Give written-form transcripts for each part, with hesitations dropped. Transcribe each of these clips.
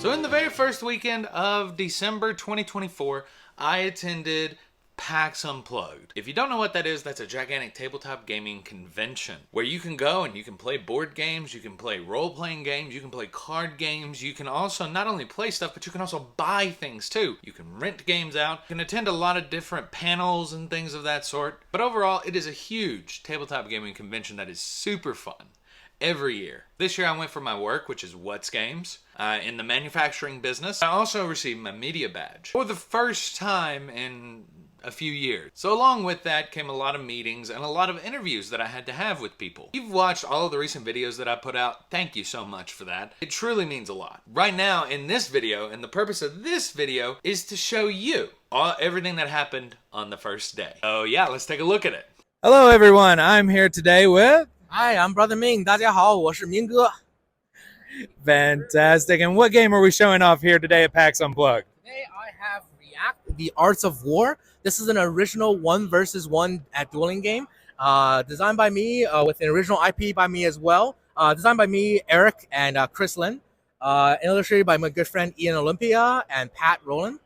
So in the very first weekend of December 2024, I attended PAX Unplugged. If you don't know what that is, that's a gigantic tabletop gaming convention where you can go and you can play board games, you can play role-playing games, you can play card games, you can also not only play stuff, but you can also buy things too. You can rent games out, you can attend a lot of different panels and things of that sort. But overall, it is a huge tabletop gaming convention that is super fun every year. This year I went for my work, which is What's Games, in the manufacturing business. I also received my media badge for the first time in a few years. So along with that came a lot of meetings and a lot of interviews that I had to have with people. You've watched all of the recent videos that I put out. Thank you so much for that. It truly means a lot. Right now in this video, and the purpose of this video is to show you everything that happened on the first day. Oh yeah, let's take a look at it. Hello everyone, I'm here today with... Hi, I'm Brother Ming. 大家好，我是明哥. Fantastic. And what game are we showing off here today at PAX Unplugged? Today I have React, The Arts of War. This is an original 1 versus 1 at dueling game. Designed by me, with an original IP by me as well. Designed by me, Eric, and Chris Lin. Illustrated by my good friend Ian Olympia and Pat Rowland.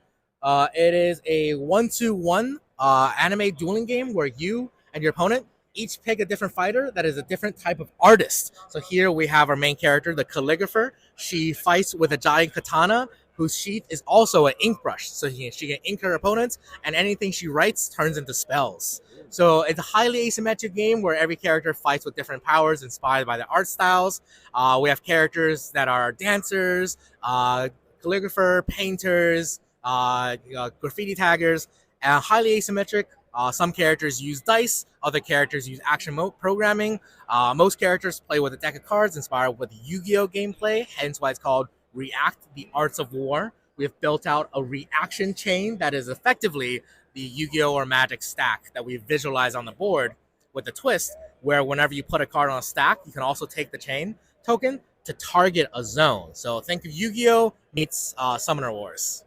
It is a 1-2-1 anime dueling game where you and your opponent each pick a different fighter that is a different type of artist. So here we have our main character, the calligrapher. She fights with a giant katana whose sheath is also an ink brush. So she can ink her opponents, and anything she writes turns into spells. So it's a highly asymmetric game where every character fights with different powers inspired by the art styles. We have characters that are dancers, calligrapher, painters, graffiti taggers, and highly asymmetric. Some characters use dice, other characters use action mode programming. Most characters play with a deck of cards inspired with Yu-Gi-Oh gameplay, hence why it's called React, The Arts of War. We have built out a reaction chain that is effectively the Yu-Gi-Oh or Magic stack that we visualize on the board, with a twist where whenever you put a card on a stack, you can also take the chain token to target a zone. So think of Yu-Gi-Oh meets Summoner Wars.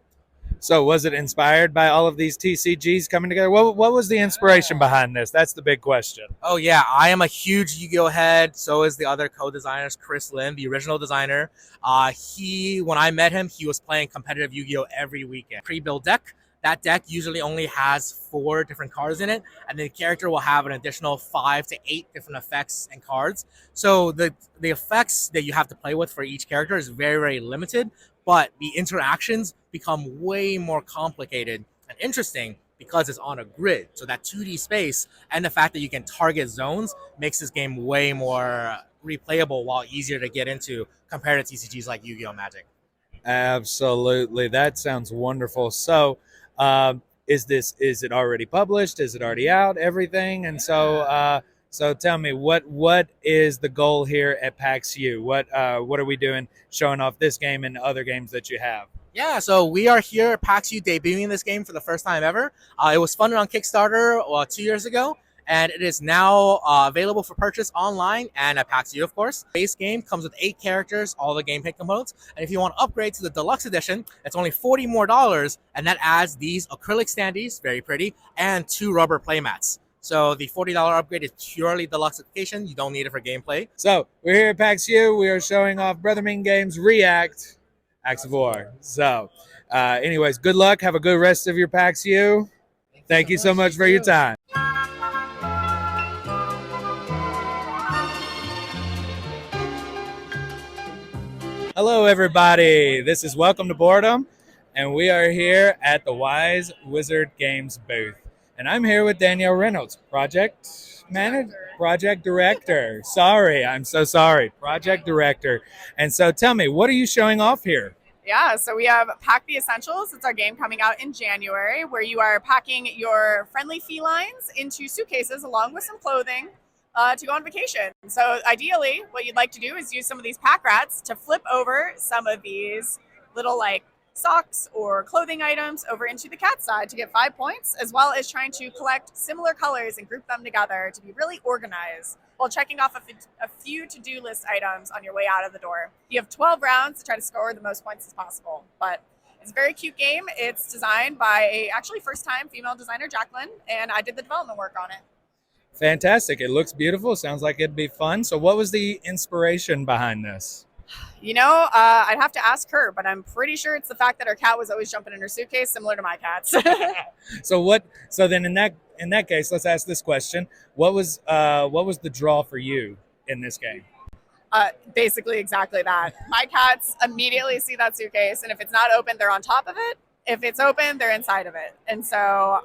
So was it inspired by all of these TCGs coming together? What was the inspiration behind this? That's the big question. Oh yeah, I am a huge Yu-Gi-Oh head. So is the other co-designers, Chris Lin, the original designer. When I met him, he was playing competitive Yu-Gi-Oh every weekend. Pre-built deck. That deck usually only has 4 different cards in it, and the character will have an additional 5 to 8 different effects and cards. So the effects that you have to play with for each character is very, very limited, but the interactions become way more complicated and interesting because it's on a grid. So that 2D space and the fact that you can target zones makes this game way more replayable while easier to get into compared to TCGs like Yu-Gi-Oh! Magic. Absolutely. That sounds wonderful. So is it already published? Is it already out? Everything? And so tell me, what is the goal here at PAX U? What are we doing showing off this game and other games that you have? Yeah, so we are here at PAX U debuting this game for the first time ever. It was funded on Kickstarter 2 years ago, and it is now available for purchase online and at PAX U, of course. Base game comes with 8 characters, all the gameplay components, and if you want to upgrade to the deluxe edition, it's only $40 more, and that adds these acrylic standees, very pretty, and 2 rubber playmats. So the $40 upgrade is purely deluxeification. You don't need it for gameplay. So we're here at PAX U. We are showing off Brother Ming Games React, Acts of War. So anyways, good luck. Have a good rest of your PAX U. Thank you so much for your time. Hello, everybody. This is Welcome to Boredom, and we are here at the Wise Wizard Games booth. And I'm here with Danielle Reynolds, project director. Sorry, I'm so sorry. Project director. And so tell me, what are you showing off here? Yeah, so we have Pack the Essentials. It's our game coming out in January, where you are packing your friendly felines into suitcases along with some clothing to go on vacation. So ideally, what you'd like to do is use some of these pack rats to flip over some of these little socks or clothing items over into the cat side to get 5 points, as well as trying to collect similar colors and group them together to be really organized while checking off a few to-do list items on your way out of the door. You have 12 rounds to try to score the most points as possible, but it's a very cute game. It's designed by a actually first-time female designer, Jacqueline, and I did the development work on it. Fantastic. It looks beautiful. Sounds like it'd be fun. So what was the inspiration behind this? I'd have to ask her, but I'm pretty sure it's the fact that her cat was always jumping in her suitcase, similar to my cats. So then in that case, let's ask this question: what was the draw for you in this game? Basically, exactly that. My cats immediately see that suitcase, and if it's not open, they're on top of it. If it's open, they're inside of it. And so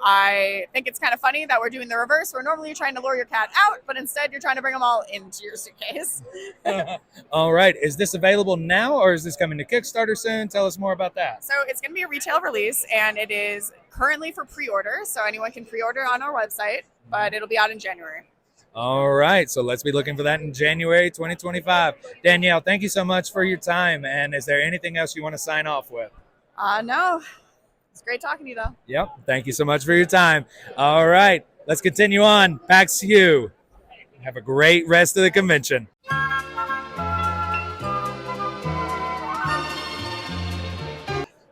I think it's kind of funny that we're doing the reverse, where normally you're trying to lure your cat out, but instead you're trying to bring them all into your suitcase. All right. Is this available now, or is this coming to Kickstarter soon? Tell us more about that. So it's going to be a retail release, and it is currently for pre-order. So anyone can pre-order on our website, but it'll be out in January. All right. So let's be looking for that in January 2025. Danielle, thank you so much for your time. And is there anything else you want to sign off with? No. It's great talking to you, though. Yep. Thank you so much for your time. All right. Let's continue on. PAX U. Have a great rest of the convention.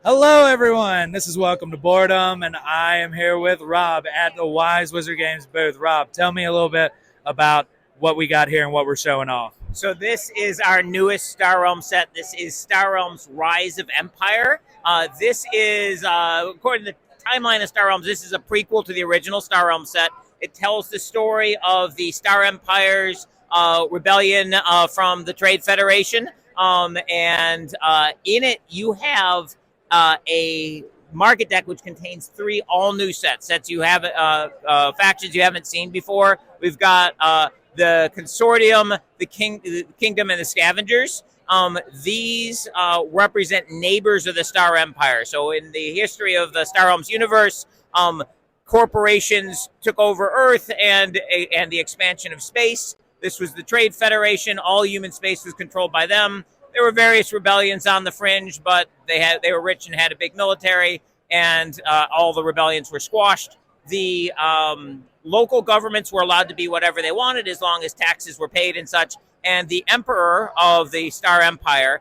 Hello, everyone. This is Welcome to Boredom, and I am here with Rob at the Wise Wizard Games booth. Rob, tell me a little bit about what we got here and what we're showing off. So this is our newest Star Realms set. This is Star Realms Rise of Empire. This is, according to the timeline of Star Realms, this is a prequel to the original Star Realms set. It tells the story of the Star Empire's rebellion from the Trade Federation. And in it, you have a market deck which contains 3 all-new sets you haven't, factions you haven't seen before. We've got the Consortium, the Kingdom, and the Scavengers. These represent neighbors of the Star Empire. So in the history of the Star Realms universe, corporations took over Earth and the expansion of space. This was the Trade Federation. All human space was controlled by them. There were various rebellions on the fringe, but they were rich and had a big military, and all the rebellions were squashed. The local governments were allowed to be whatever they wanted as long as taxes were paid and such. And the emperor of the Star Empire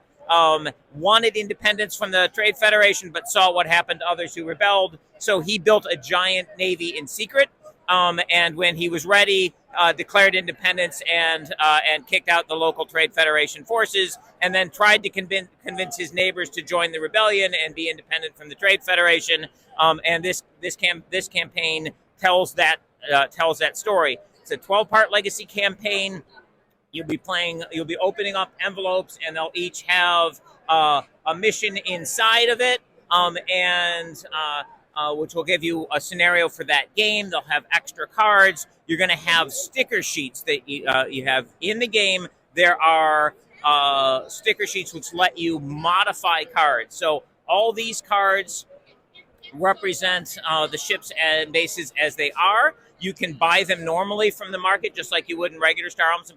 wanted independence from the Trade Federation, but saw what happened to others who rebelled. So he built a giant navy in secret. And when he was ready, declared independence and kicked out the local Trade Federation forces, and then tried to convince his neighbors to join the rebellion and be independent from the Trade Federation. And this campaign tells that story. It's a 12-part legacy campaign. You'll be opening up envelopes, and they'll each have a mission inside of it, which will give you a scenario for that game. They'll have extra cards. You're going to have sticker sheets that you have in the game. There are sticker sheets which let you modify cards. So all these cards represent the ships and bases as they are. You can buy them normally from the market, just like you would in regular Star Realms,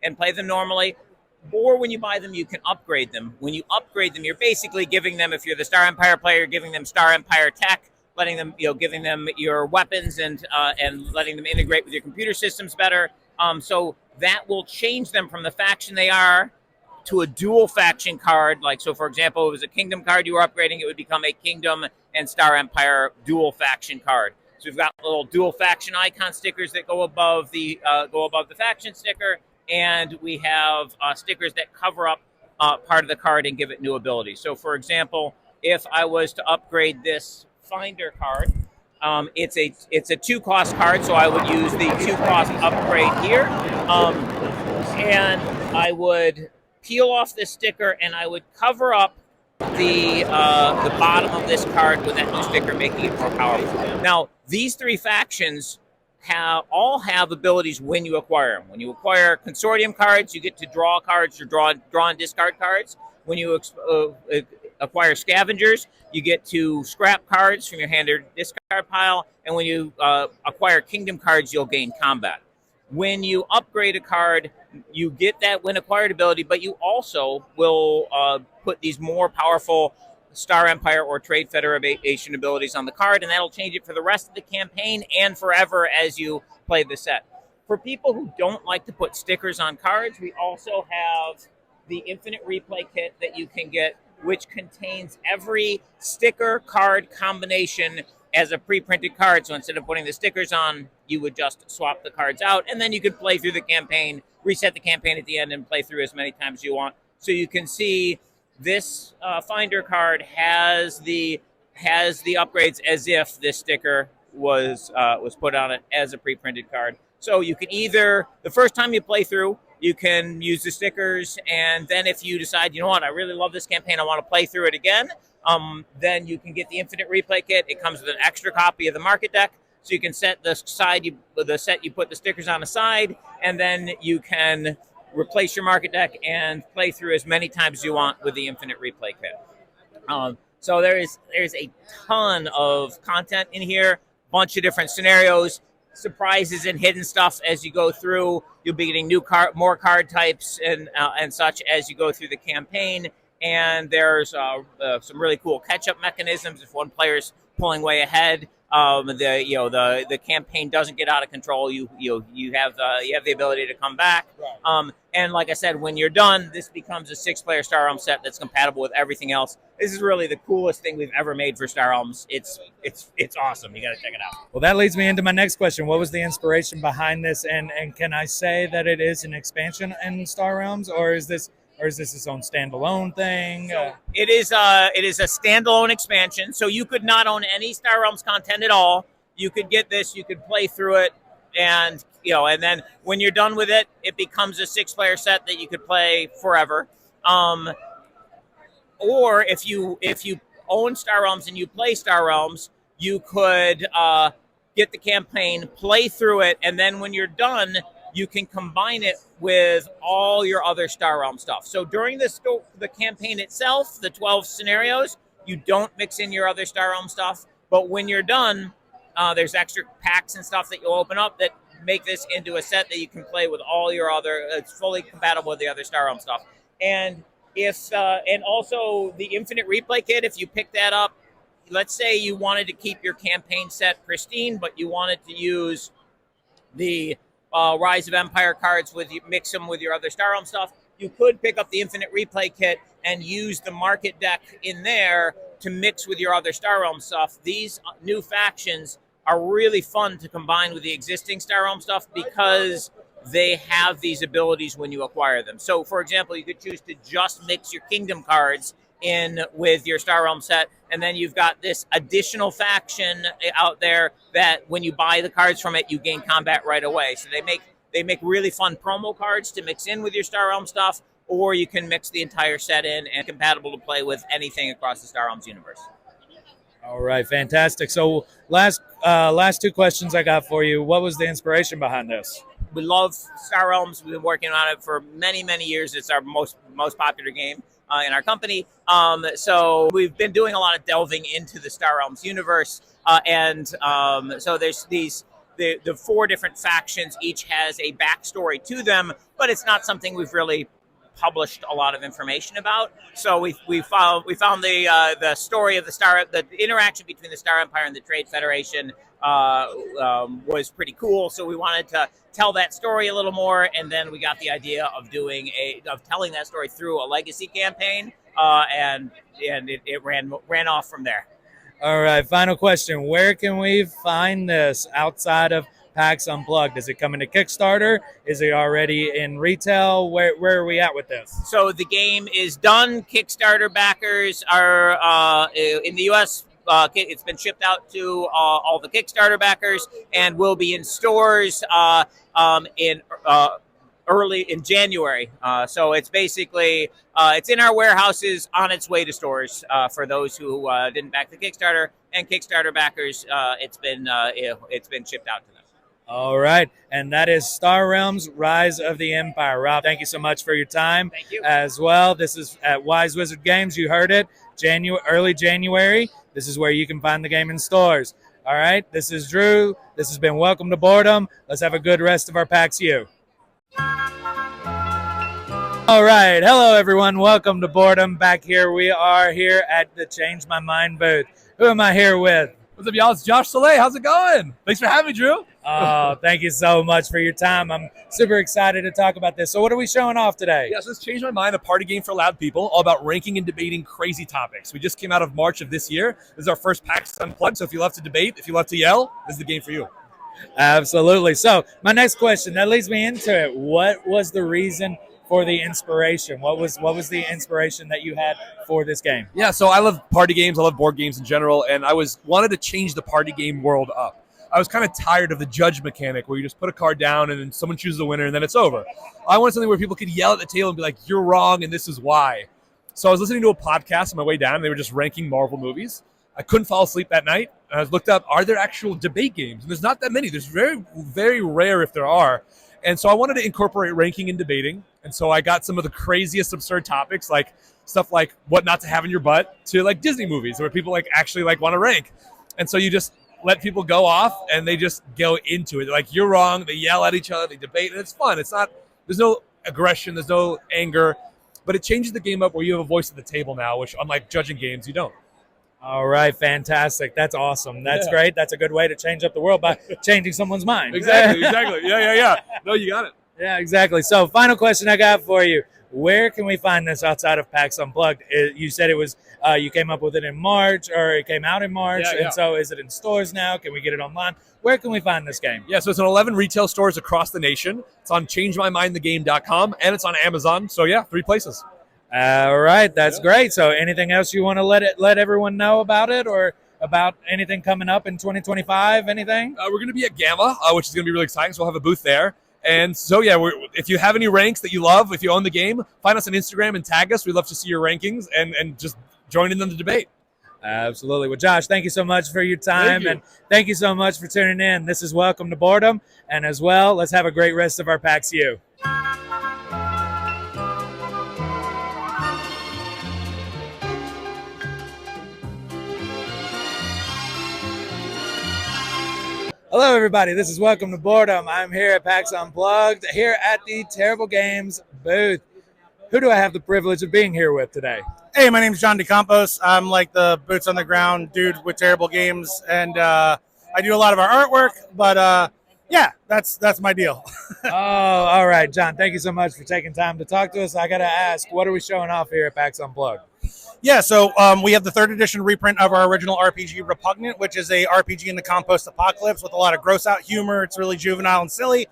and play them normally. Or when you buy them, you can upgrade them. When you upgrade them, you're basically giving them, if you're the Star Empire player, giving them Star Empire tech, letting them, giving them your weapons and letting them integrate with your computer systems better. So that will change them from the faction they are to a dual faction card. Like, so for example, if it was a Kingdom card you were upgrading, it would become a Kingdom and Star Empire dual faction card. So we've got little dual faction icon stickers that go above the faction sticker, and we have stickers that cover up part of the card and give it new abilities. So for example, if I was to upgrade this Finder card, it's a 2-cost card, so I would use the 2-cost upgrade here, and I would peel off this sticker and I would cover up the bottom of this card with that new sticker, making it more powerful. Now, these 3 factions all have abilities when you acquire them. When you acquire Consortium cards, you get to draw cards or draw and discard cards. When you acquire Scavengers, you get to scrap cards from your hand or discard pile. And when you acquire Kingdom cards, you'll gain combat. When you upgrade a card, you get that when acquired ability, but you also will put these more powerful Star Empire or Trade Federation abilities on the card, and that'll change it for the rest of the campaign and forever as you play the set. For people who don't like to put stickers on cards, we also have the Infinite Replay Kit that you can get, which contains every sticker card combination as a pre-printed card. So instead of putting the stickers on, you would just swap the cards out, and then you could play through the campaign, reset the campaign at the end, and play through as many times as you want So you can see this Finder card has the upgrades as if this sticker was put on it as a pre-printed card. So you can either, the first time you play through, you can use the stickers, and then if you decide, you know what, I really love this campaign, I want to play through it again, then you can get the Infinite Replay Kit. It comes with an extra copy of the market deck, so you can set the set you put the stickers on aside, and then you can replace your market deck and play through as many times as you want with the Infinite Replay Kit. So there's a ton of content in here, bunch of different scenarios, surprises and hidden stuff as you go through. You'll be getting more card types and such as you go through the campaign. And there's some really cool catch-up mechanisms if one player's pulling way ahead. The campaign doesn't get out of control. You have the ability to come back. Right. And like I said, when you're done, this becomes a 6-player Star Realms set that's compatible with everything else. This is really the coolest thing we've ever made for Star Realms. It's awesome. You got to check it out. Well, that leads me into my next question. What was the inspiration behind this? And can I say that it is an expansion in Star Realms, or is this its own standalone thing? It is a standalone expansion, so you could not own any Star Realms content at all. You could get this, you could play through it, and then when you're done with it, it becomes a 6-player set that you could play forever. Or if you own Star Realms and you play Star Realms, you could get the campaign, play through it, and then when you're done, you can combine it with all your other Star Realm stuff. So during the campaign itself, the 12 scenarios, you don't mix in your other Star Realm stuff. But when you're done, there's extra packs and stuff that you'll open up that make this into a set that you can play with all your other. It's fully compatible with the other Star Realm stuff. And and also the Infinite Replay Kit, if you pick that up, let's say you wanted to keep your campaign set pristine, but you wanted to use the Rise of Empire cards mix them with your other Star Realm stuff, you could pick up the Infinite Replay Kit and use the market deck in there to mix with your other Star Realm stuff. These new factions are really fun to combine with the existing Star Realm stuff because they have these abilities when you acquire them. So, for example, you could choose to just mix your Kingdom cards in with your Star Realm set, and then you've got this additional faction out there that when you buy the cards from it, you gain combat right away. So they make really fun promo cards to mix in with your Star Realm stuff, or you can mix the entire set in and compatible to play with anything across the Star Realms universe. All right, fantastic. So last 2 questions I got for you. What was the inspiration behind this? We love Star Realms. We've been working on it for many, many years. It's our most popular game in our company. So we've been doing a lot of delving into the Star Realms universe. So there's the 4 different factions. Each has a backstory to them, but it's not something we've really published a lot of information about. So we found the story of the interaction between the Star Empire and the Trade Federation was pretty cool. So we wanted to tell that story a little more, and then we got the idea of telling that story through a legacy campaign, and it ran off from there. All right, final question. Where can we find this outside of PAX Unplugged? Is it coming to Kickstarter? Is it already in retail? Where are we at with this? So the game is done. Kickstarter backers are in the U.S. It's been shipped out to all the Kickstarter backers and will be in stores early in January. So it's basically it's in our warehouses on its way to stores for those who didn't back the Kickstarter, and Kickstarter backers. It's been shipped out to them. All right, and that is Star Realms: Rise of the Empire. Rob, thank you so much for your time. Thank you. As well. This is at Wise Wizard Games. You heard it. Early January. This is where you can find the game in stores. All right, this is Drew. This has been Welcome to Boredom. Let's have a good rest of our PAX U. All right, hello everyone. Welcome to Boredom. Back here, we are here at the Change My Mind booth. Who am I here with? What's up, y'all? It's Josh Saleh. How's it going? Thanks for having me, Drew. Oh, thank you so much for your time. I'm super excited to talk about this. So what are we showing off today? Yeah, so let's Change My Mind, a party game for loud people, all about ranking and debating crazy topics. We just came out of March of this year. This is our first PAX Unplugged, so if you love to debate, if you love to yell, this is the game for you. Absolutely. So my next question, that leads me into it. What was the reason for the inspiration. What was the inspiration that you had for this game? Yeah, so I love party games. I love board games in general, and I wanted to change the party game world up. I was kind of tired of the judge mechanic where you just put a card down and then someone chooses a winner and then it's over. I wanted something where people could yell at the table and be like, "You're wrong and this is why." So I was listening to a podcast on my way down and they were just ranking Marvel movies. I couldn't fall asleep that night. And I looked up, are there actual debate games? And there's not that many. There's very, very rare if there are. And so I wanted to incorporate ranking and debating. And so I got some of the craziest, absurd topics, like stuff like what not to have in your butt, to like Disney movies where people like actually like want to rank. And so you just let people go off and they just go into it. They're like, "You're wrong." They yell at each other. They debate. And it's fun. It's not, there's no aggression. There's no anger. But it changes the game up where you have a voice at the table now, which unlike judging games, you don't. All right, fantastic. That's awesome. That's great. That's a good way to change up the world by changing someone's mind. Exactly. Yeah. No, you got it. Yeah, exactly. So final question I got for you. Where can we find this outside of PAX Unplugged? You said it was, you came up with it in March, or it came out in March. Yeah. And so is it in stores now? Can we get it online? Where can we find this game? Yeah, so it's in 11 retail stores across the nation. It's on changemymindthegame.com, and it's on Amazon. So yeah, 3 places. All right, that's great. So anything else you want to let everyone know about it, or about anything coming up in 2025, anything? We're going to be at Gamma, which is going to be really exciting. So we'll have a booth there. And so, yeah, if you have any ranks that you love, if you own the game, find us on Instagram and tag us. We'd love to see your rankings and just join in on the debate. Absolutely. Well, Josh, thank you so much for your time. And thank you so much for tuning in. This is Welcome to Boredom. And as well, let's have a great rest of our PAX U. Hello, everybody. This is Welcome to Boredom. I'm here at PAX Unplugged, here at the Terrible Games booth. Who do I have the privilege of being here with today? Hey, my name's John DeCampos. I'm like the boots on the ground dude with Terrible Games, and I do a lot of our artwork, but yeah, that's my deal. Oh, all right, John. Thank you so much for taking time to talk to us. I got to ask, what are we showing off here at PAX Unplugged? Yeah, so we have the 3rd edition reprint of our original RPG, Repugnant, which is a RPG in the compost apocalypse with a lot of gross-out humor. It's really juvenile and silly.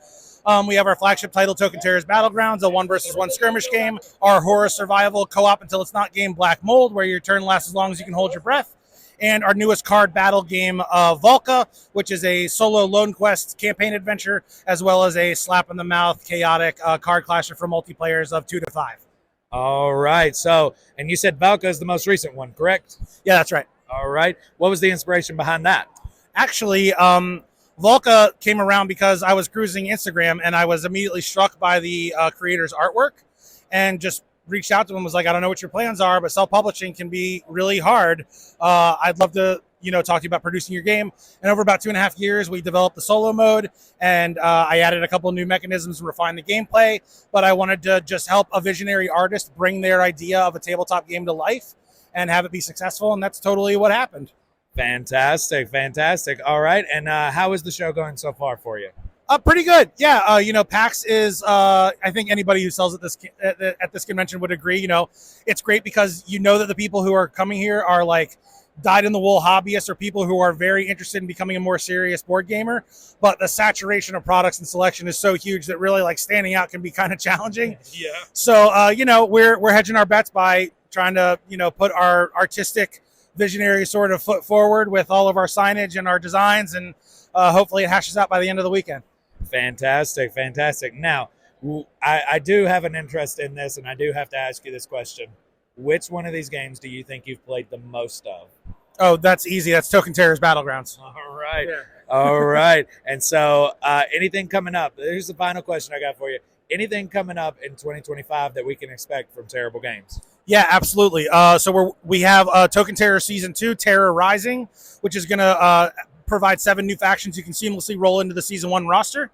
We have our flagship title, Token Terror's Battlegrounds, a 1-versus-1 skirmish game. Our horror survival co-op until it's not game Black Mold, where your turn lasts as long as you can hold your breath. And our newest card battle game, Valka, which is a solo lone quest campaign adventure, as well as a slap-in-the-mouth, chaotic card clasher for multiplayers of 2 to 5. All right. So, and you said Valka is the most recent one, correct? Yeah, that's right. All right. What was the inspiration behind that? Actually, Valka came around because I was cruising Instagram and I was immediately struck by the creator's artwork and just reached out to him and was like, "I don't know what your plans are, but self-publishing can be really hard. I'd love to, talk to you about producing your game." And over about 2.5 years, we developed the solo mode, and I added a couple of new mechanisms to refine the gameplay. But I wanted to just help a visionary artist bring their idea of a tabletop game to life and have it be successful, and that's totally what happened. Fantastic. All right. And how is the show going so far for you? Pretty good. Yeah. PAX is, I think anybody who sells at this convention would agree, it's great because that the people who are coming here are like dyed-in-the-wool hobbyists or people who are very interested in becoming a more serious board gamer. But the saturation of products and selection is so huge that really like standing out can be kind of challenging. Yeah. So, we're hedging our bets by trying to, put our artistic visionary sort of foot forward with all of our signage and our designs, and hopefully it hashes out by the end of the weekend. Fantastic. Now, I do have an interest in this, and I do have to ask you this question. Which one of these games do you think you've played the most of? Oh, that's easy. That's Token Terror's Battlegrounds. All right. Yeah. All right. And so anything coming up? Here's the final question I got for you. Anything coming up in 2025 that we can expect from Terrible Games? Yeah, absolutely. So we have Token Terror Season 2, Terror Rising, which is going to provide 7 new factions you can seamlessly roll into the Season 1 roster.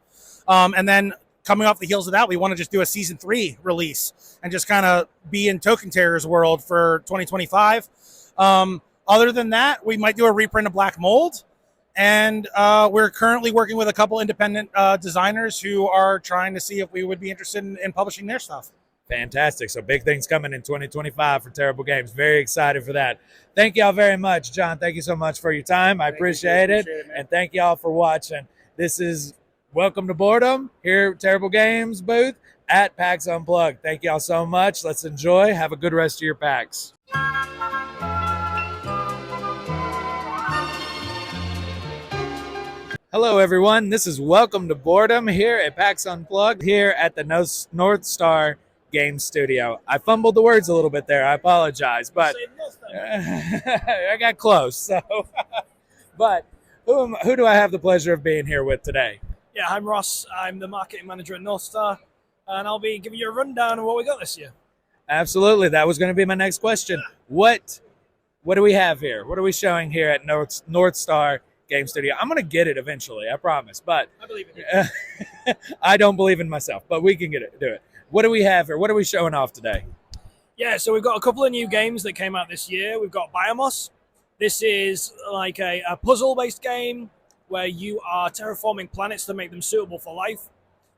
And then coming off the heels of that, we want to just do a Season 3 release and just kind of be in Token Terror's world for 2025. Other than that, we might do a reprint of Black Mold. And we're currently working with a couple independent designers who are trying to see if we would be interested in publishing their stuff. Fantastic. So big things coming in 2025 for Terrible Games. Very excited for that. Thank y'all very much. John, thank you so much for your time. I appreciate it. And thank y'all for watching. This is Welcome to Boredom here at Terrible Games booth at PAX Unplugged. Thank y'all so much. Let's enjoy. Have a good rest of your PAX. Hello, everyone. This is Welcome to Boredom here at PAX Unplugged here at the NorthStar Game Studio. I fumbled the words a little bit there. I apologize, but I got close. So, but who do I have the pleasure of being here with today? Yeah, I'm Ross. I'm the marketing manager at NorthStar, and I'll be giving you a rundown of what we got this year. Absolutely. That was going to be my next question. What do we have here? What are we showing here at NorthStar Game Studio? I'm going to get it eventually, I promise. But I believe in you. I don't believe in myself, but we can do it. What do we have here? What are we showing off today? Yeah, so we've got a couple of new games that came out this year. We've got Biomos. This is like a puzzle-based game where you are terraforming planets to make them suitable for life.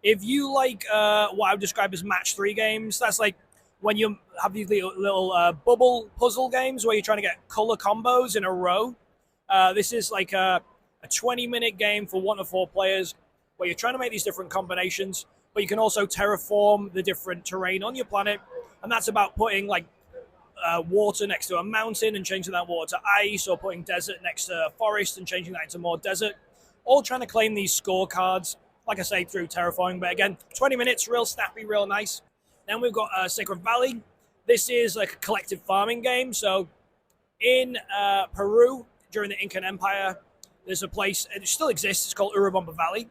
If you like what I would describe as match 3 games, that's like when you have these little bubble puzzle games where you're trying to get color combos in a row. This is like a 20-minute game for 1 to 4 players where you're trying to make these different combinations, but you can also terraform the different terrain on your planet. And that's about putting like water next to a mountain and changing that water to ice, or putting desert next to a forest and changing that into more desert. All trying to claim these scorecards, like I say, through terraforming. But again, 20 minutes, real snappy, real nice. Then we've got Sacred Valley. This is like a collective farming game. So in Peru, during the Incan Empire, there's a place, it still exists, it's called Urubamba Valley.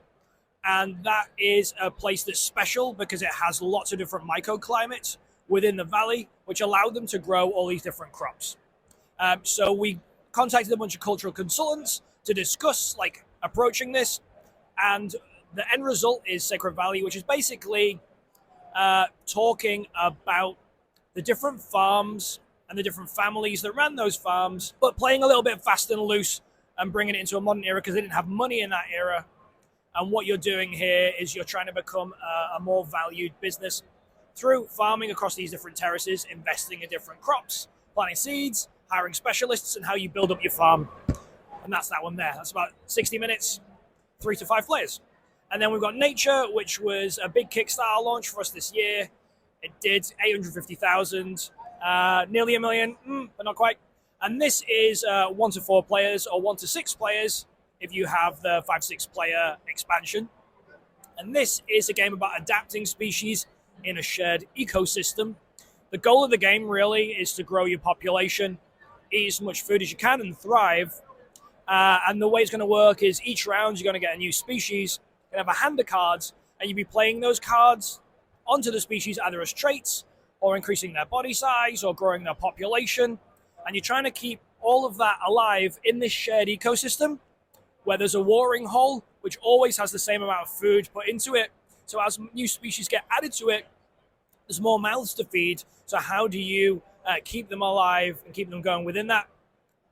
And that is a place that's special because it has lots of different microclimates within the valley, which allowed them to grow all these different crops. So we contacted a bunch of cultural consultants to discuss like approaching this, and the end result is Sacred Valley, which is basically talking about the different farms and the different families that ran those farms, but playing a little bit fast and loose and bringing it into a modern era because they didn't have money in that era. And what you're doing here is you're trying to become a more valued business through farming across these different terraces, investing in different crops, planting seeds, hiring specialists, and how you build up your farm. And that's that one there. That's about 60 minutes, 3 to 5 players. And then we've got Nature, which was a big Kickstarter launch for us this year. It did 850,000, nearly 1 million, but not quite. And this is 1 to 4 players or 1 to 6 players if you have the 5-6 player expansion. And this is a game about adapting species in a shared ecosystem. The goal of the game really is to grow your population, eat as much food as you can, and thrive. And the way it's going to work is each round you're going to get a new species, you're going to have a hand of cards, and you'll be playing those cards onto the species either as traits or increasing their body size or growing their population. And you're trying to keep all of that alive in this shared ecosystem where there's a watering hole which always has the same amount of food put into it. So as new species get added to it, there's more mouths to feed. So how do you keep them alive and keep them going within that?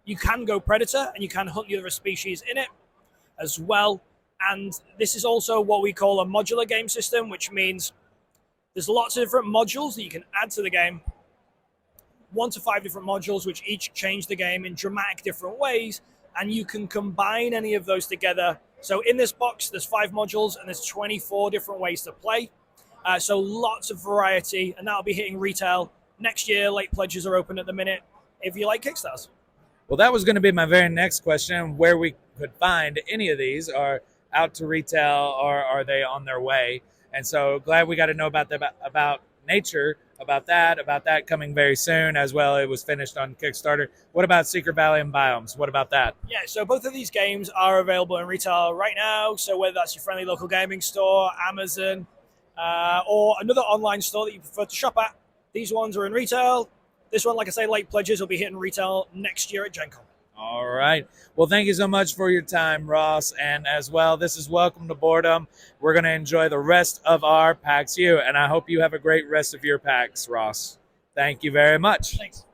You can go predator and you can hunt the other species in it as well. And this is also what we call a modular game system, which means there's lots of different modules that you can add to the game. 1 to 5 different modules, which each change the game in dramatic different ways. And you can combine any of those together. So in this box, there's 5 modules and there's 24 different ways to play. So lots of variety, and that'll be hitting retail next year. Late pledges are open at the minute if you like Kickstarters. Well, that was going to be my very next question, where we could find any of these. Are out to retail or are they on their way? And so glad we got to know about Nature, about that coming very soon as well. It was finished on Kickstarter. What about Secret Valley and Biomes? What about that? Yeah, so both of these games are available in retail right now. So whether that's your friendly local gaming store, Amazon, or another online store that you prefer to shop at, these ones are in retail. This one, like I say, late pledges will be hitting retail next year at Gen Con. All right. Well, thank you so much for your time, Ross. And as well, this is Welcome to Boredom. We're going to enjoy the rest of our PAX U, and I hope you have a great rest of your PAX, Ross. Thank you very much. Thanks.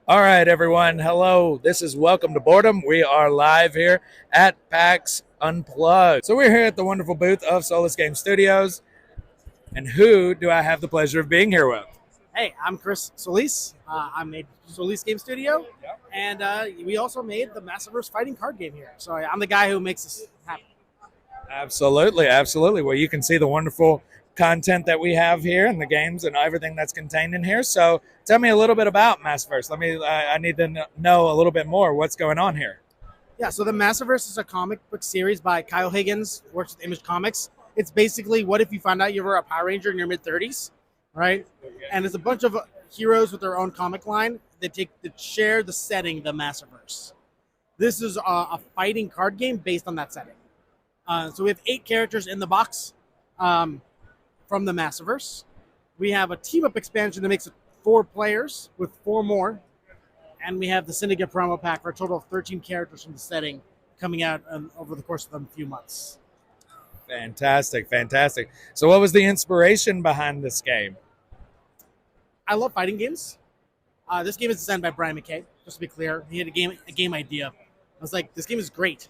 All right, everyone. Hello. This is Welcome to Boredom. We are live here at PAX Unplugged. So we're here at the wonderful booth of Solis Game Studios. And who do I have the pleasure of being here with? Hey, I'm Chris Solis. I made Solis Game Studio, and we also made the Massiverse fighting card game here. So I'm the guy who makes this happen. Absolutely, absolutely. Well, you can see the wonderful content that we have here and the games and everything that's contained in here. So tell me a little bit about Massiverse. I need to know a little bit more. What's going on here? Yeah, so the Massiverse is a comic book series by Kyle Higgins, works with Image Comics. It's basically what if you found out you were a Power Ranger in your mid-30s, right? And it's a bunch of heroes with their own comic line that share the setting, the Massiverse. This is a fighting card game based on that setting. So we have 8 characters in the box from the Massiverse. We have a team-up expansion that makes it 4 players with 4 more. And we have the Syndicate promo pack for a total of 13 characters from the setting coming out over the course of a few months. Fantastic, fantastic. So what was the inspiration behind this game? I love fighting games. This game is designed by Brian McKay, just to be clear. He had a game idea. I was like, this game is great.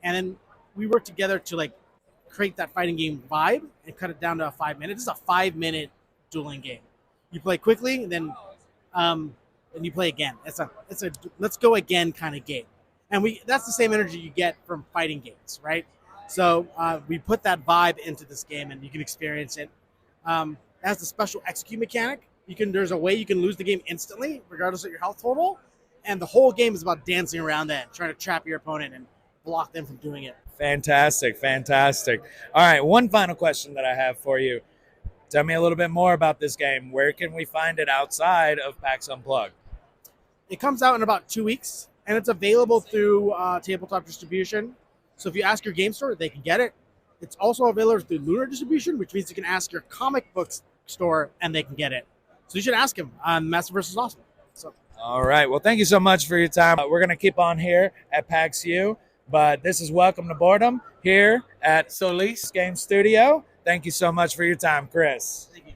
And then we worked together to create that fighting game vibe and cut it down to a 5-minute. This is a 5-minute dueling game. You play quickly, and then you play again. It's a let's go again kind of game. And that's the same energy you get from fighting games, right? So we put that vibe into this game, and you can experience it. It has the special execute mechanic. There's a way you can lose the game instantly, regardless of your health total. And the whole game is about dancing around that, trying to trap your opponent and block them from doing it. Fantastic, fantastic. All right, one final question that I have for you. Tell me a little bit more about this game. Where can we find it outside of PAX Unplugged? It comes out in about 2 weeks, and it's available through tabletop distribution. So if you ask your game store, they can get it. It's also available through Lunar distribution, which means you can ask your comic book store, and they can get it. So you should ask him. Massiverse is awesome. So. All right. Well, thank you so much for your time. We're going to keep on here at PAX U, but this is Welcome to Boredom here at Solis Game Studio. Thank you so much for your time, Chris. Thank you.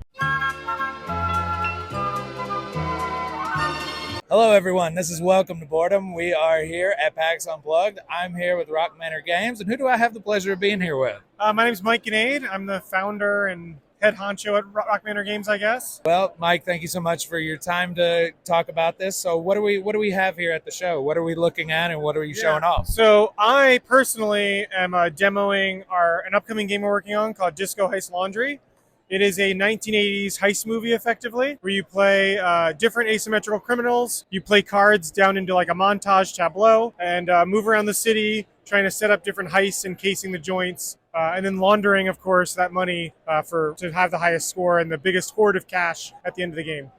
Hello, everyone. This is Welcome to Boredom. We are here at PAX Unplugged. I'm here with Rock Manor Games, and who do I have the pleasure of being here with? My name is Mike Kinnaid. I'm the founder and head honcho at Rock Manor Games, I guess. Well, Mike, thank you so much for your time to talk about this. So what do we have here at the show? What are we looking at, and what are you showing off? So I personally am demoing an upcoming game we're working on called Disco Heist Laundry. It is a 1980s heist movie, effectively, where you play different asymmetrical criminals. You play cards down into like a montage tableau and move around the city, trying to set up different heists and casing the joints. And then laundering, of course, that money to have the highest score and the biggest hoard of cash at the end of the game.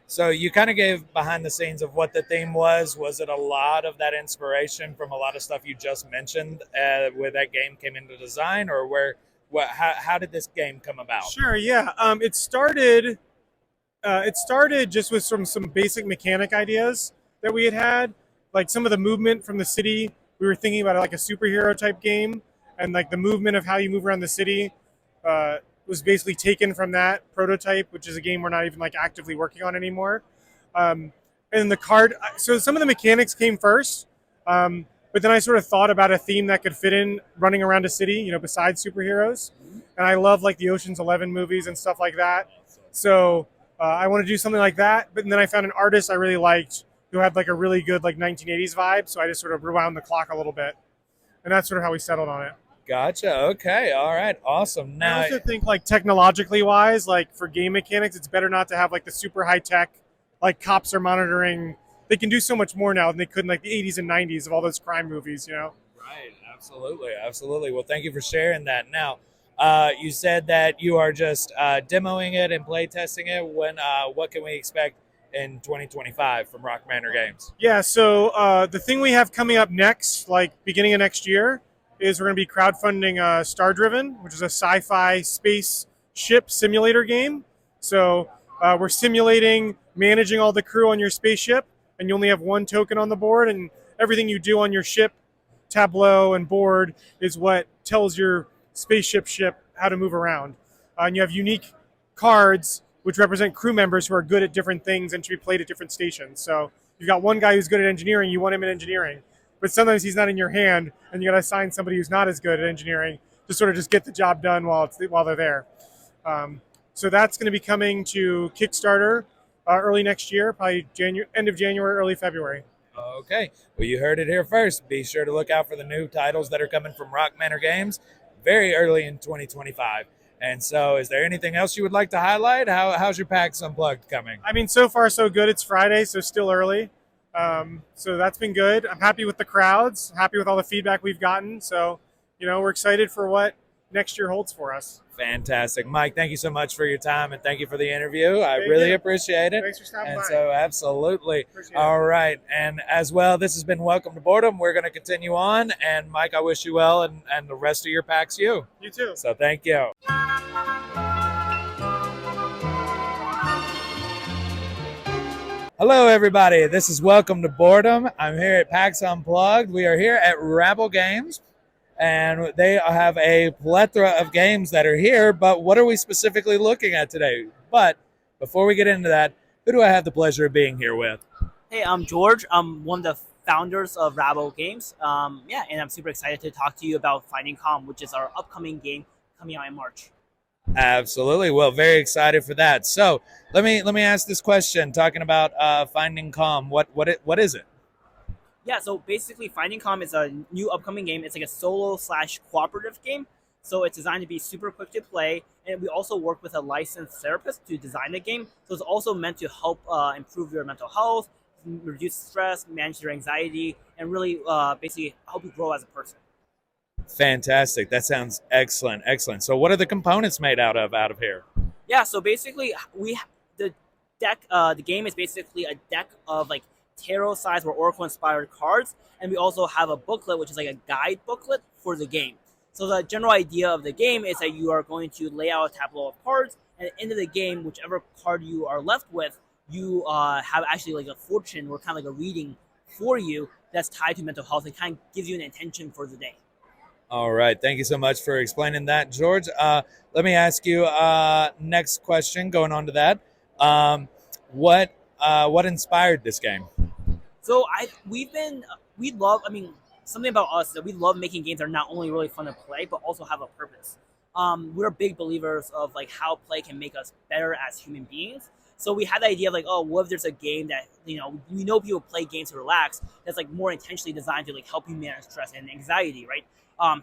So you kind of gave behind the scenes of what the theme was. Was it a lot of that inspiration from a lot of stuff you just mentioned where that game came into design, or how did this game come about? Sure, yeah. It started just with some basic mechanic ideas that we had, like some of the movement from the city. We were thinking about like a superhero type game. And like the movement of how you move around the city was basically taken from that prototype, which is a game we're not even like actively working on anymore. And the card, so some of the mechanics came first, but then I sort of thought about a theme that could fit in running around a city, besides superheroes. And I love like the Ocean's 11 movies and stuff like that. So I want to do something like that. But then I found an artist I really liked who had like a really good like 1980s vibe. So I just sort of rewound the clock a little bit. And that's sort of how we settled on it. Gotcha. Okay. All right. Awesome. Now, I also think like technologically wise, like for game mechanics, it's better not to have like the super high tech, like cops are monitoring. They can do so much more now than they could in like the 80s and 90s of all those crime movies, Right. Absolutely. Absolutely. Well, thank you for sharing that. Now, you said that you are just demoing it and play testing it. What can we expect in 2025 from Rock Manor Games? Yeah. So the thing we have coming up next, like beginning of next year, is we're going to be crowdfunding StarDriven, which is a sci-fi space ship simulator game. So we're simulating managing all the crew on your spaceship, and you only have one token on the board, and everything you do on your ship tableau and board is what tells your spaceship ship how to move around. And you have unique cards which represent crew members who are good at different things and should be played at different stations. So you've got one guy who's good at engineering, you want him in engineering. But sometimes he's not in your hand, and you got to assign somebody who's not as good at engineering to sort of just get the job done while they're there. So that's going to be coming to Kickstarter early next year, probably end of January, early February. Okay. Well, you heard it here first. Be sure to look out for the new titles that are coming from Rock Manor Games very early in 2025. And so, is there anything else you would like to highlight? How's your PAX Unplugged coming? I mean, so far so good. It's Friday, so still early. So that's been good. I'm happy with the crowds, happy with all the feedback we've gotten. So, we're excited for what next year holds for us. Fantastic. Mike, thank you so much for your time and thank you for the interview. I really appreciate it. Thanks for stopping and by. so, absolutely. Appreciate All it. right. And as well, this has been Welcome to Boredom. We're going to continue on. And Mike, I wish you well and the rest of your PAX U. You too. So thank you. Hello, everybody. This is Welcome to Boredom. I'm here at PAX Unplugged. We are here at Rabble Games, and they have a plethora of games that are here, but what are we specifically looking at today? But before we get into that, who do I have the pleasure of being here with? Hey, I'm George. I'm one of the founders of Rabble Games. And I'm super excited to talk to you about Finding Calm, which is our upcoming game coming out in March. Absolutely. Well, very excited for that. So let me ask this question. Talking about Finding Calm, what is it? Yeah, so basically Finding Calm is a new upcoming game. It's like a solo/cooperative game. So it's designed to be super quick to play. And we also work with a licensed therapist to design the game. So it's also meant to help improve your mental health, reduce stress, manage your anxiety, and really basically help you grow as a person. Fantastic. That sounds excellent. Excellent. So what are the components made out of here? Yeah, so basically the game is basically a deck of like tarot sized or oracle inspired cards, and we also have a booklet which is like a guide booklet for the game. So the general idea of the game is that you are going to lay out a tableau of cards, and at the end of the game, whichever card you are left with, you have actually like a fortune or kind of like a reading for you that's tied to mental health and kind of gives you an intention for the day. All right. Thank you so much for explaining that, George. Let me ask you next question. Going on to that, what inspired this game? So something about us is that we love making games that are not only really fun to play but also have a purpose. We're big believers of like how play can make us better as human beings. So we had the idea of like, oh, what if there's a game that we know people play games to relax that's like more intentionally designed to like help you manage stress and anxiety, right?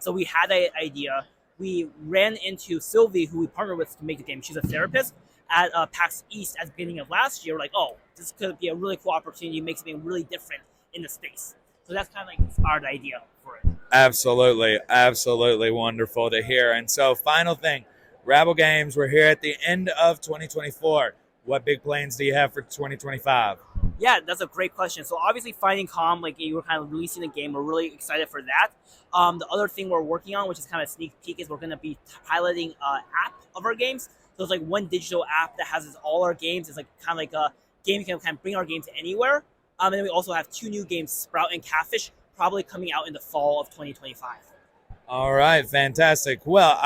So we had that idea. We ran into Sylvie, who we partnered with to make the game. She's a therapist at PAX East at the beginning of last year. We're like, oh, this could be a really cool opportunity to make something really different in the space. So that's kind of like inspired the idea for it. Absolutely. Absolutely wonderful to hear. And so final thing, Rabble Games, we're here at the end of 2024. What big plans do you have for 2025? Yeah, that's a great question. So obviously Finding Calm, like you were kind of releasing the game, we're really excited for that. The other thing we're working on, which is kind of a sneak peek, is we're going to be piloting an app of our games. So it's like one digital app that has all our games. It's like kind of like a game you can kind of bring our games anywhere. And then we also have 2 new games, Sprout and Catfish, probably coming out in the fall of 2025. All right, fantastic. Well,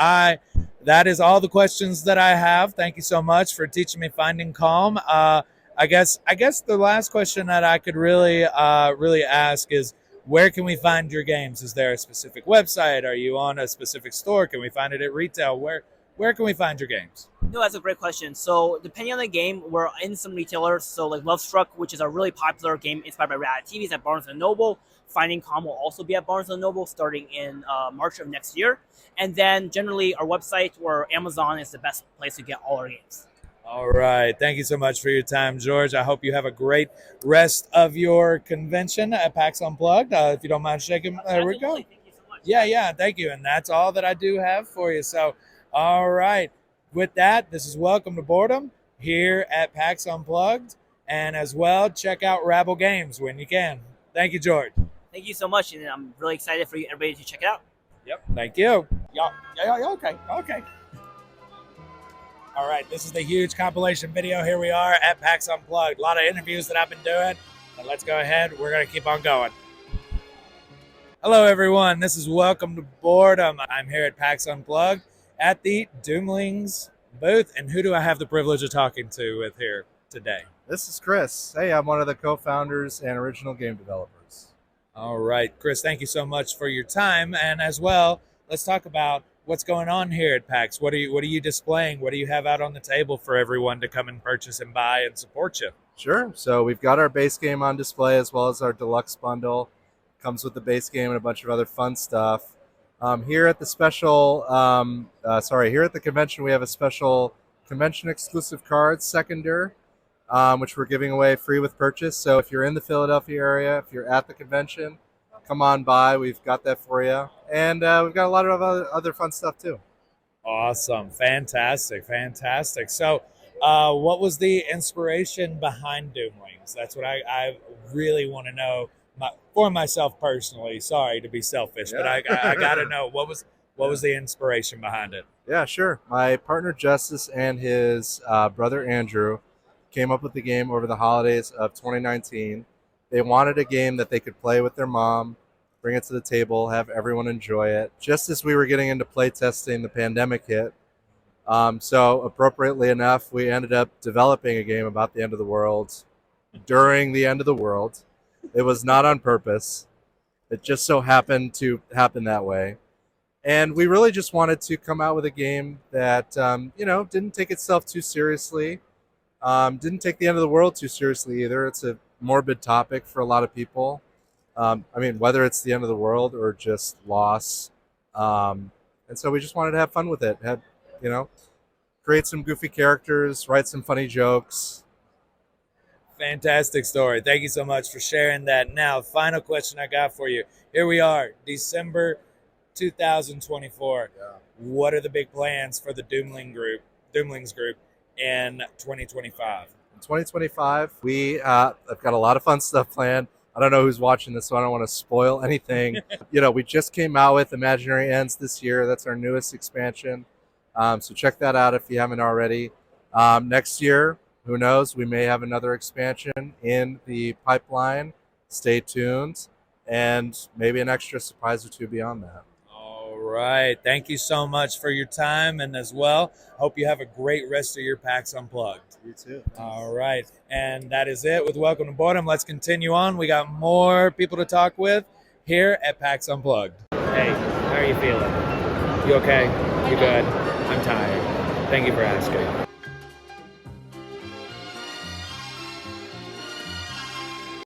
that is all the questions that I have. Thank you so much for teaching me Finding Calm. I guess the last question that I could really ask is, where can we find your games? Is there a specific website? Are you on a specific store? Can we find it at retail? Where can we find your games? No, that's a great question. So depending on the game, we're in some retailers. So like Love Struck, which is a really popular game inspired by reality TV, is at Barnes & Noble. Finding Calm will also be at Barnes & Noble starting in March of next year. And then generally our website or Amazon is the best place to get all our games. All right. Thank you so much for your time, George. I hope you have a great rest of your convention at PAX Unplugged. If you don't mind shaking, there we go. Thank you so much. Yeah, thank you. And that's all that I do have for you. So, all right. With that, this is Welcome to Boredom here at PAX Unplugged. And as well, check out Rabble Games when you can. Thank you, George. Thank you so much. And I'm really excited for everybody to check it out. Yep. Thank you. Yeah, okay. All right, this is the huge compilation video. Here we are at PAX Unplugged. A lot of interviews that I've been doing. And let's go ahead. We're going to keep on going. Hello, everyone. This is Welcome to Boredom. I'm here at PAX Unplugged at the Doomlings booth. And who do I have the privilege of talking to with here today? This is Chris. Hey, I'm one of the co-founders and original game developers. All right, Chris, thank you so much for your time. And as well, let's talk about what's going on here at PAX? What are you displaying? What do you have out on the table for everyone to come and purchase and buy and support you? Sure. So we've got our base game on display as well as our deluxe bundle. Comes with the base game and a bunch of other fun stuff. Here at the convention, we have a special convention exclusive cards seconder, which we're giving away free with purchase. So if you're in the Philadelphia area, if you're at the convention, come on by. We've got that for you. And we've got a lot of other fun stuff too. Awesome. Fantastic. So what was the inspiration behind Doomlings? That's what I really want to know for myself personally. Sorry to be selfish, but I got to know what was the inspiration behind it? Yeah, sure. My partner Justice and his brother Andrew came up with the game over the holidays of 2019. They wanted a game that they could play with their mom, bring it to the table, have everyone enjoy it. Just as we were getting into playtesting, the pandemic hit. So appropriately enough, we ended up developing a game about the end of the world during the end of the world. It was not on purpose. It just so happened to happen that way. And we really just wanted to come out with a game that, didn't take itself too seriously. Didn't take the end of the world too seriously either. It's a morbid topic for a lot of people. Whether it's the end of the world or just loss. And so we just wanted to have fun with it. Create some goofy characters, write some funny jokes. Fantastic story. Thank you so much for sharing that. Now, final question I got for you. Here we are, December 2024. Yeah. What are the big plans for the Doomlings group in 2025? In 2025, I've got a lot of fun stuff planned. I don't know who's watching this, so I don't want to spoil anything. We just came out with Imaginary Ends this year. That's our newest expansion. So check that out if you haven't already. Next year, who knows? We may have another expansion in the pipeline. Stay tuned. And maybe an extra surprise or two beyond that. All right. Thank you so much for your time. And as well, hope you have a great rest of your PAX Unplugged. You too. All right. And that is it with Welcome to Boredom. Let's continue on. We got more people to talk with here at PAX Unplugged. Hey, how are you feeling? You okay? You good? I'm tired. Thank you for asking.